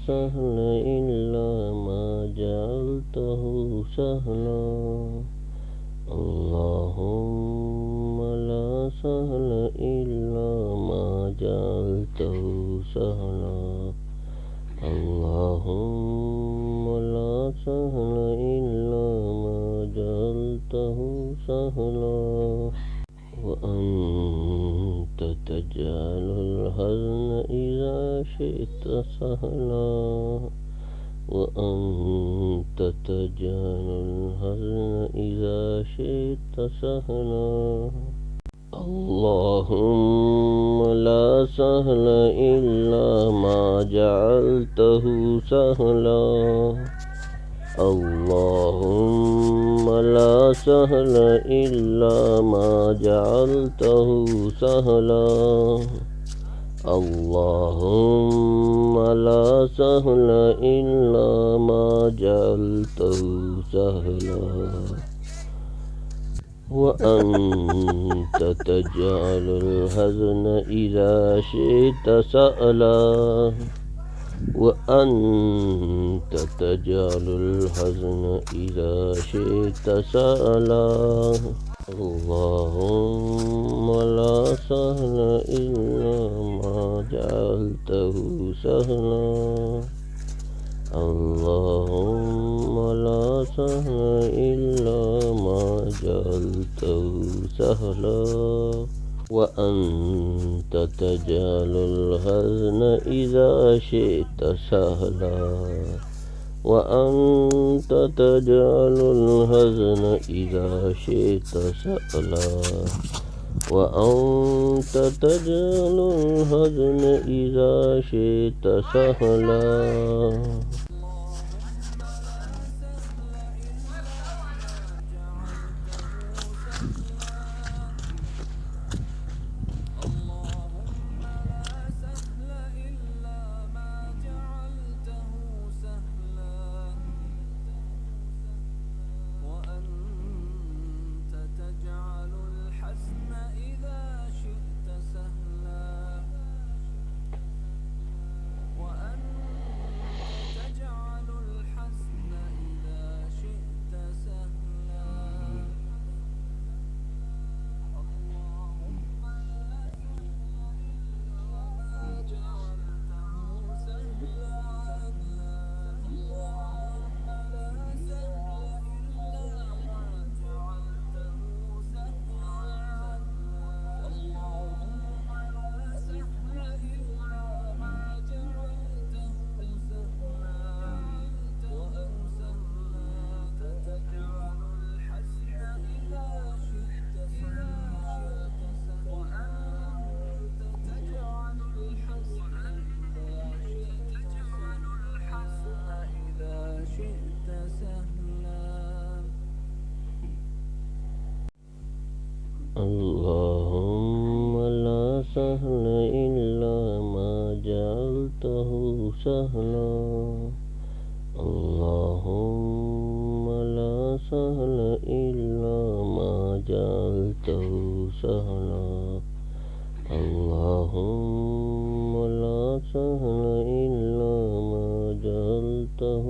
سهل إلا ما جعلته سهلا اللهم لا سهل إلا ما جعلته سهلا اللهم لا سهل إلا ما جعلته سهلا وأنت تجعل الحزن إذا شئت سهلا وأنت تجعل الحزن إذا شئت سهلا اللهم لا سهل إلا ما جعلته سهلا اللهم لا سهل إلا ما جعلته سهلا اللهم لا سهل إلا ما جعلته سهلا وأنت تجعل الحزن إذا شئت سهلا وأنت تجعل الحزن إذا شئت سهلا اللهم لا سهل إلا ما جعلته سهلا اللهم لا سهل إلا ما جعلته سهلا وأنت تجعل الحزن إذا شئت سهلا وأنت تجعل الحزن إذا شئت سهلا وأنت تجعل الحزن إذا شئت سهلا اللهم لا سهل إلا ما جعلته سهلا اللهم لا سهل إلا ما جعلته سهلا اللهم لا سهل إلا ما جعلته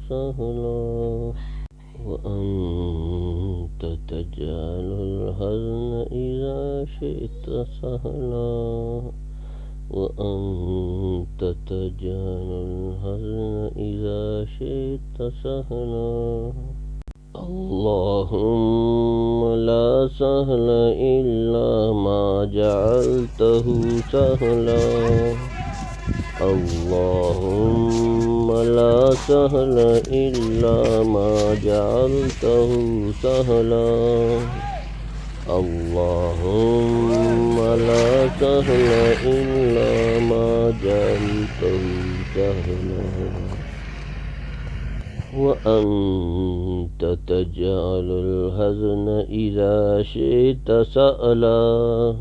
سهلا وأنت تجعل الحزن إذا شئت سهلا وأنت تجعل الحزن إذا شئت سهلا اللهم لا سهل إلا ما جعلته سهلا اللهم لا سهل إلا ما جعلته سهلا اللهم لا سهل إلا ما جعلته سهلا وأنت تجعل الحزن إذا شئت سهلا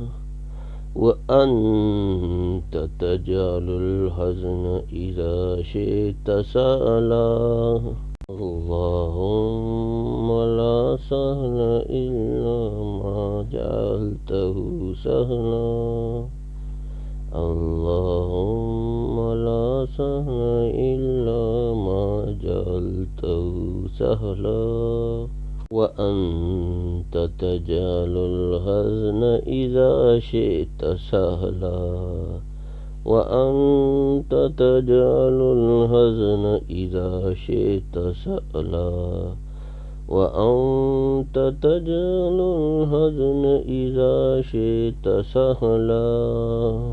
وأنت تجعل الحزن إذا شئت سهلا اللهم لا سهل إلا ما جعلته سهلا اللهم لا سهل إلا ما جعلته سهلا وأنت تجعل الحزن إذا شئت سهلا وأنت تجعل الحزن إذا شئت سهلا وأنت تجعل الحزن إذا شئت سهلا.